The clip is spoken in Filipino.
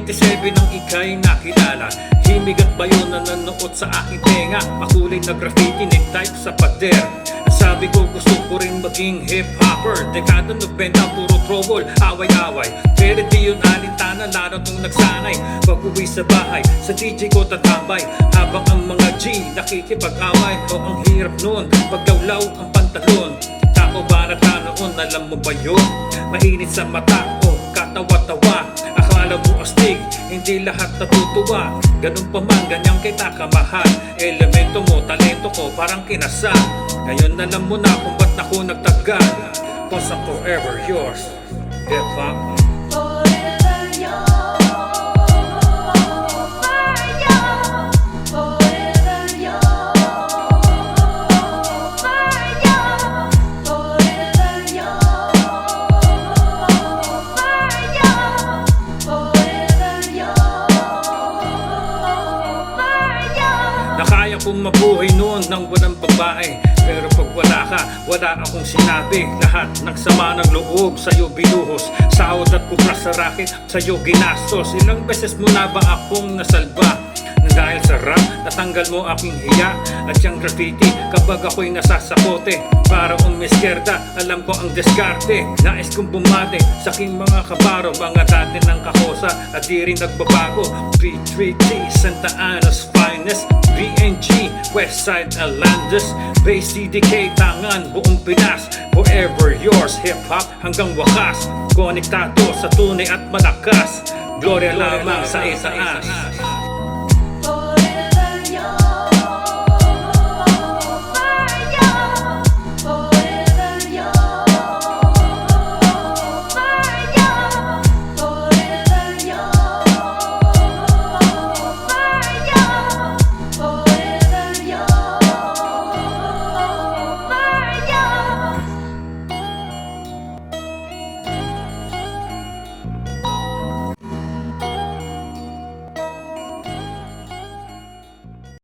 97 nang ika'y nakilala. Himig at bayo na nanood sa aking tenga. Makulay na graffiti, necktie sa pader. Ang sabi ko gusto ko rin maging hip-hopper. Dekada 90, puro trouble, away-away. Pero di yun alintana, lalo nung nagsanay. Pag-uwi sa bahay, sa DJ ko tatambay. Habang ang mga G nakikipag-away. O ang hirap nun, pagdawlaw ang pantalon. Tao ba na noon, alam mo ba yun? Mainit sa mata o katawa-tawa. Akala mo astig, hindi lahat natutuwa. Ganun pa man, ganyang kita kamahal. Elemento mo, talento ko, parang kinasal. Ngayon alam mo na kung ba't ako nagtagal. Cause I'm forever yours. Hip-hop. Nakaya kong mabuhay noon nang walang babae. Pero pag wala ka, wala akong sinabi. Lahat ng sama ng loob sa'yo binuhos. Sahod at kupra sa racket, sa'yo ginastos. Ilang beses mo na ba akong nasalba? Dahil sa rap, natanggal mo aking hiya. At yung graffiti, kapag ako'y nasasakote. Para umiskerda, alam ko ang diskarte. Nais kong bumate sa aking mga kabaro. Mga dati ng kahosa at di rin nagbabago. 333, Santa Ana's finest. BNG, Westside Alandis. Base CDK, Tangan, buong Pinas. Forever yours, hip-hop hanggang wakas. Konektado sa tunay at malakas. Gloria lamang sa itaas.